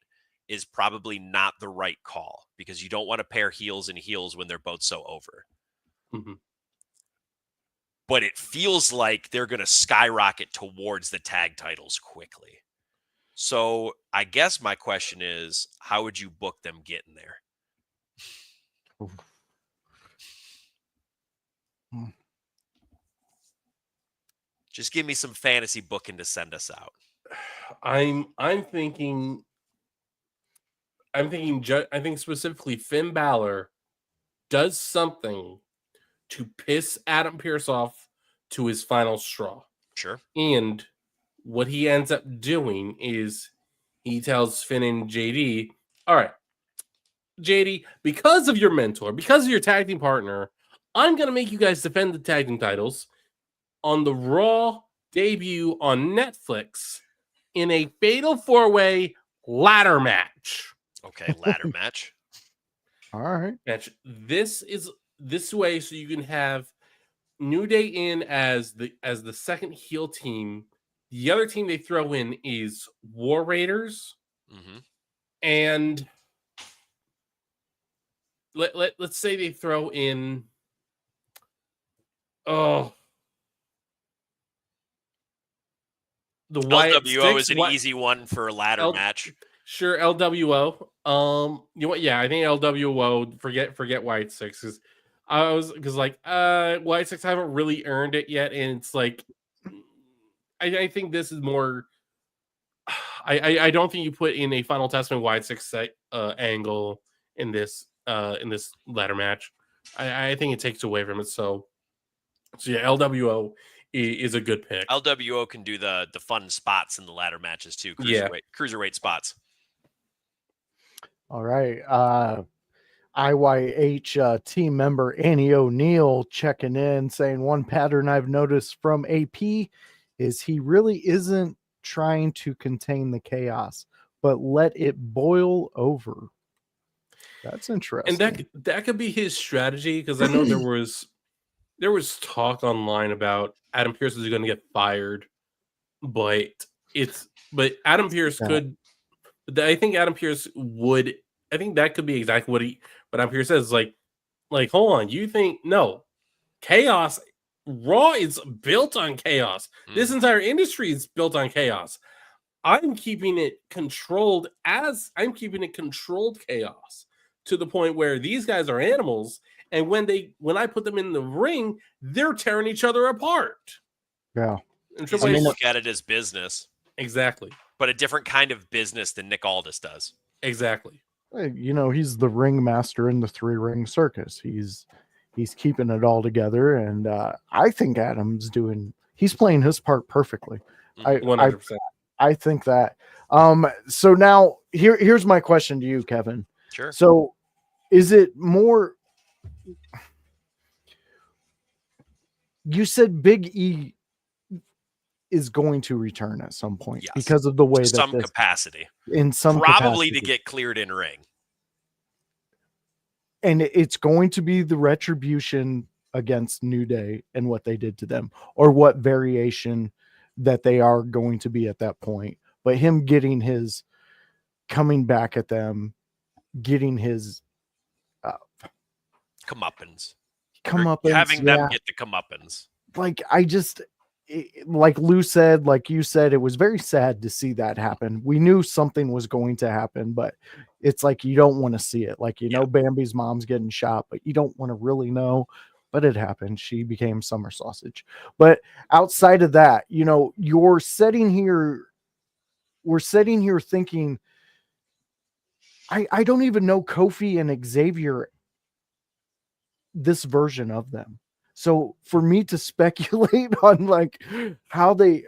is probably not the right call because you don't want to pair heels and heels when they're both so over. Mhm. But it feels like they're going to skyrocket towards the tag titles quickly. So I guess my question is, how would you book them getting there? Just give me some fantasy booking to send us out. I'm thinking I think specifically Finn Balor does something to piss Adam Pearce off to his final straw. Sure. And what he ends up doing is he tells Finn and JD, all right, JD, because of your mentor, because of your tag team partner, I'm going to make you guys defend the tag team titles on the Raw debut on Netflix in a fatal 4-way ladder match. Okay, ladder match. All right. This is this way so you can have New Day in as the second heel team. The other team they throw in is War Raiders, and let's say they throw in the Wyatt LWO Sticks, is an easy one for a ladder match. Sure, LWO. You know what? Yeah, I think LWO. Forget Wyatt Sticks because Wyatt Sticks haven't really earned it yet, and it's like I think this is more. I don't think you put in a Final Testament Wyatt Sticks angle in this ladder match. I think it takes away from it. So yeah, LWO is a good pick. LWO can do the fun spots in the ladder matches too. Cruiserweight spots. All right. IYH team member Annie O'Neill checking in saying one pattern I've noticed from AP is he really isn't trying to contain the chaos, but let it boil over. That's interesting. And that could be his strategy because I know there was talk online about Adam Pearce is going to get fired, but Adam Pearce could. I think Adam Pearce would. I think that could be exactly what Adam Pearce says. Like, hold on, you think no chaos? Raw is built on chaos. This entire industry is built on chaos. I'm keeping it controlled chaos to the point where these guys are animals, and when I put them in the ring, they're tearing each other apart. Yeah. And look at it as business. Exactly. But a different kind of business than Nick Aldis does. Exactly. You know, he's the ringmaster in the 3-ring circus. He's keeping it all together, and I think he's playing his part perfectly. 100%. I think that. So now here's my question to you, Kevin. Sure. So is it more? You said Big E is going to return at some point because of the way that capacity. In some probably capacity. to get cleared in ring. And it's going to be the retribution against New Day and what they did to them, or what variation that they are going to be at that point. But him coming back at them, getting his comeuppance. Having them get the comeuppance. Like, like Lou said, like you said, it was very sad to see that happen. We knew something was going to happen, but it's like you don't want to see it. Like, know, Bambi's mom's getting shot, but you don't want to really know. But it happened. She became Summer Sausage. But outside of that, we're sitting here thinking, I don't even know Kofi and Xavier, this version of them. So for me to speculate on like how they,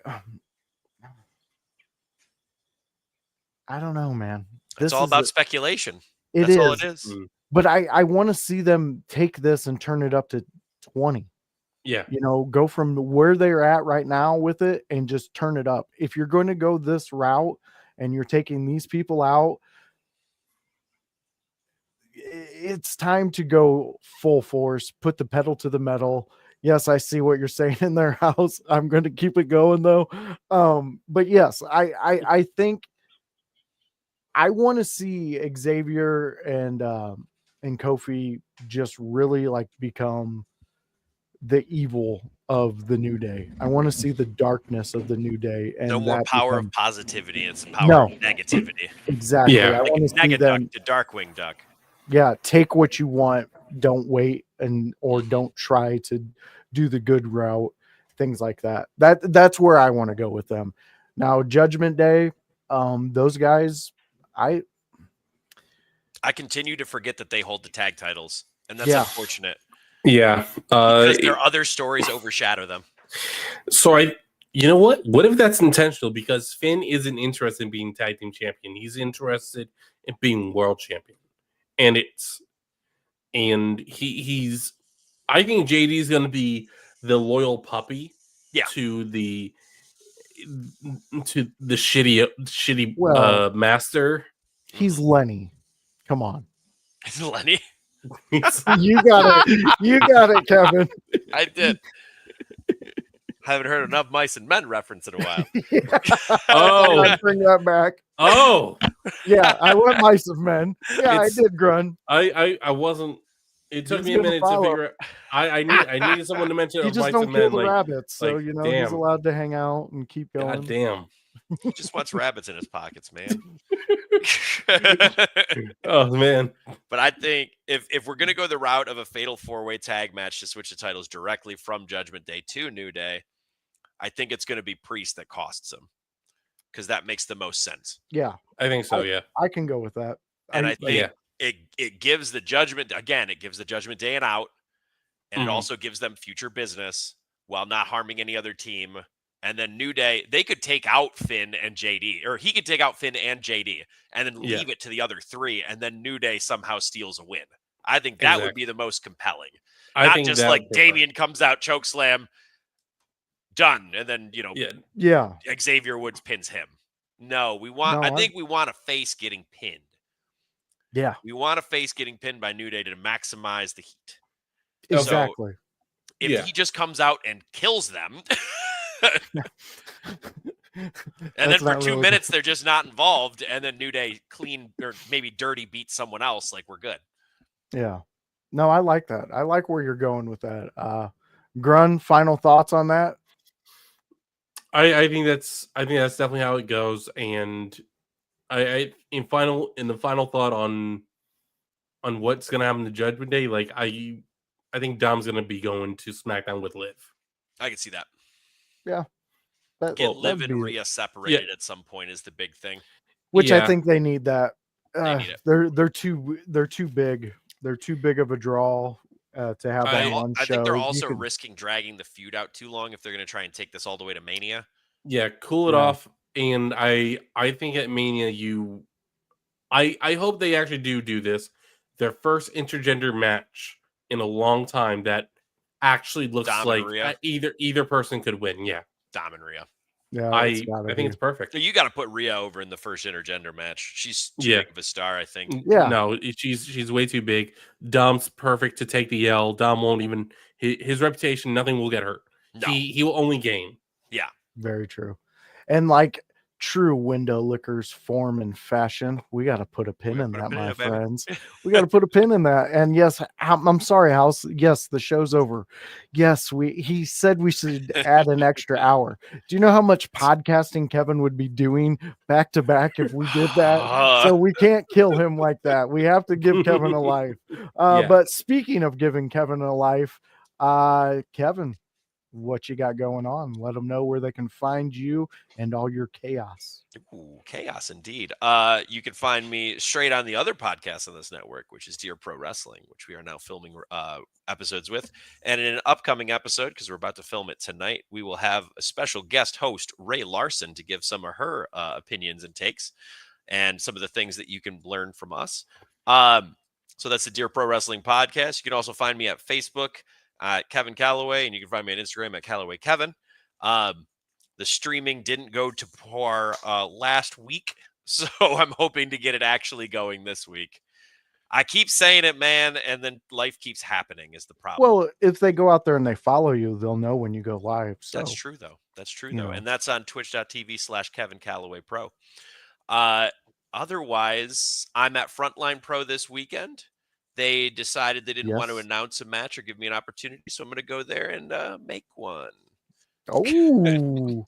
I don't know, man. It's all about speculation. That's all it is. But I want to see them take this and turn it up to 20. Yeah. Go from where they're at right now with it and just turn it up. If you're going to go this route and you're taking these people out, it's time to go full force, put the pedal to the metal. Yes, I see what you're saying in their house. I'm going to keep it going though. But yes, I think I want to see Xavier and Kofi just really like become the evil of the New Day. I want to see the darkness of the New Day, and No more that power become, of positivity and some power no, of negativity. exactly. Yeah. I Like want to see Negaduck them. to Darkwing Duck. Yeah, take what you want. Don't wait or Mhm. don't try to do the good route. Things like that. That's where I want to go with them. Now, Judgment Day, those guys, I I continue to forget that they hold the tag titles, and that's Yeah. unfortunate Yeah. because their other stories overshadow them. So you know what? What if that's intentional? Because Finn isn't interested in being tag team champion. He's interested in being world champion, and he's. I think JD is going to be the loyal puppy Yeah. to the shitty Well- master. he's Lenny. Come on. Lenny, You got it, Kevin. I did. Haven't heard enough Mice and Men reference in a while. Oh. I'd bring that back. Oh, Yeah, I went Mice of Men. Yeah, It's- I did Grun. I wasn't. It took He's me a gonna minute to follow. figure out. I needed someone to mention You of just Mice don't and kill Men. the Like, rabbits, so like, he's damn. allowed to hang out and keep going. God damn. He just wants rabbits in his pockets, man. Oh man. But I think if we're gonna go the route of a fatal 4-way tag match to switch the titles directly from Judgment Day to New Day, I think it's gonna be Priest that costs him. Because that makes the most sense. Yeah, I think so. Yeah. I can go with that. And I think Yeah. it gives the Judgment Day an out, and it Mhm. also gives them future business while not harming any other team. And then New Day, they could take out Finn and JD, or he could take out Finn and JD, and then Yeah. leave it to the other three, and then New Day somehow steals a win. I think that would be the most compelling. I Not think just that like would be fun. Damian comes out, chokeslam, done, and then Yeah. Yeah, Xavier Woods pins him. No, I think we want a face getting pinned. yeah, We want a face getting pinned by New Day to maximize the heat. exactly. If he just comes out and kills them, and then for 2 minutes they're just not involved, and then New Day clean or maybe dirty beats someone else, like we're good. Yeah. No, I like that. I like where you're going with that. Grun, final thoughts on that? I think that's definitely how it goes. And in the final thought on what's gonna happen to Judgment Day, like I think Dom's gonna be going to SmackDown with Liv. I can see that. Yeah. Get Liv that'd and be Rhea separated at some point is the big thing. Which I Yeah. think they need that. They need it. They're too big. They're too big of a draw to have on one show. I think they're You also could- risking dragging the feud out too long if they're going to try and take this all the way to Mania. Yeah, cool it Yeah. off. And I think at Mania I hope they actually do this. Their first intergender match in a long time that actually looks Dom and like Rhea. either person could win. Yeah. Dom and Rhea. Yeah, I think it's perfect. You got to put Rhea over in the first intergender match. She's too Yeah. big of a star, I think. Yeah. No, she's way too big. Dom's perfect to take the L. Dom won't even his reputation. Nothing will get hurt. No. He will only gain. Yeah. Very true. And like true window lickers form and fashion, we got to put a pin in that, my friends. We got to put a pin in that. And yes, I'm sorry, House. Yes, the show's over. Yes, he said we should add an extra hour. Do you know how much podcasting Kevin would be doing back to back if we did that? So we can't kill him like that. We have to give Kevin a life. Yeah. But speaking of giving Kevin a life, Kevin, what you got going on? Let them know where they can find you and all your chaos. Ooh, chaos indeed. You can find me straight on the other podcast on this network, which is Dear Pro Wrestling, which we are now filming episodes with. And in an upcoming episode, because we're about to film it tonight, we will have a special guest host, Ray Larson, to give some of her opinions and takes and some of the things that you can learn from us. So that's the Dear Pro Wrestling podcast. You can also find me at Facebook, Kevin Calloway, and you can find me on Instagram at Calloway Kevin. The streaming didn't go to par last week, so I'm hoping to get it actually going this week. I keep saying it, man, and then life keeps happening is the problem. Well, if they go out there and they follow you, they'll know when you go live. So That's true, though. That's true, you though. know. And that's on twitch.tv/Kevin Calloway Pro. Otherwise, I'm at Frontline Pro this weekend. They decided they didn't want to Yes. announce a match or give me an opportunity, so I'm going to go there and make one. Oh,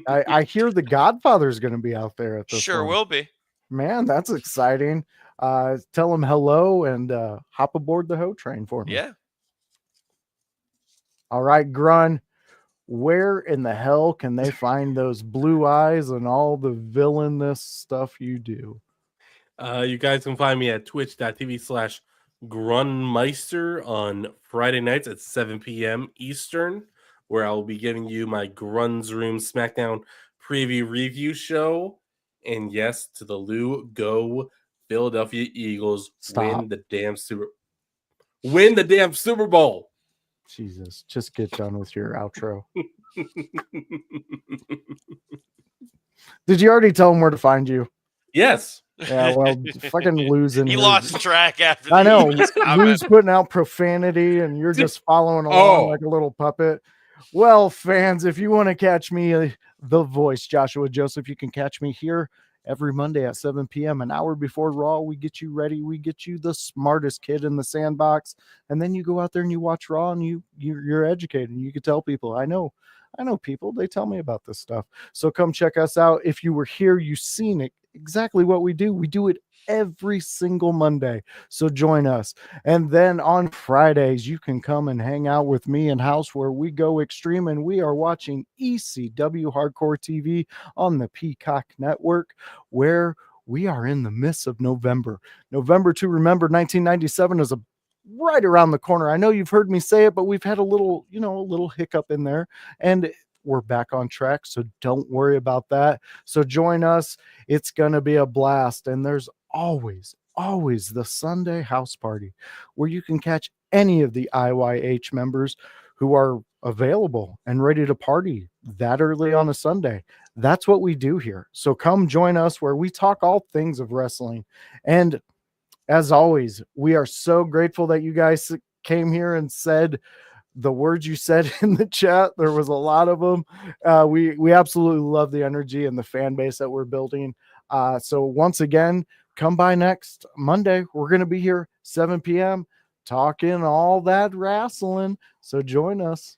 I hear the Godfather's going to be out there at this Sure one. will be. Man, that's exciting. Tell him hello and hop aboard the Ho train for me. Yeah. All right, Grun. Where in the hell can they find those blue eyes and all the villainous stuff you do? You guys can find me at twitch.tv/Grunmeister on Friday nights at 7 p.m. Eastern, where I'll be giving you my Grun's Room SmackDown preview review show. And yes, to the Lou, go Philadelphia Eagles. Stop. Win the damn Super Bowl. Jesus, just get done with your outro. Did you already tell him where to find you? Yes. Yeah, well, fucking losing. He lost track after I know. Eagles comment. Lou's putting out profanity and you're just following along like a little puppet. Well, fans, if you want to catch me, the voice, Joshua Joseph, you can catch me here every Monday at 7 p.m. An hour before Raw. We get you ready. We get you the smartest kid in the sandbox. And then you go out there and you watch Raw and you're educated. And you can tell people, I know people, they tell me about this stuff. So come check us out. If you were here, you've seen it, exactly what we do. We do it every single Monday. So join us. And then on Fridays, you can come and hang out with me in house where we go extreme, and we are watching ECW Hardcore TV on the Peacock Network, where we are in the midst of November to remember. 1997 is right around the corner. I know you've heard me say it, but we've had a little hiccup in there, and we're back on track. So don't worry about that. So join us. It's going to be a blast. And there's always the Sunday house party where you can catch any of the IYH members who are available and ready to party that early on a Sunday. That's what we do here. So come join us where we talk all things of wrestling. And as always, we are so grateful that you guys came here and said the words you said in the chat. There was a lot of them. We absolutely love the energy and the fan base that we're building. So once again, come by next Monday. We're going to be here 7 p.m. talking all that wrestling. So join us.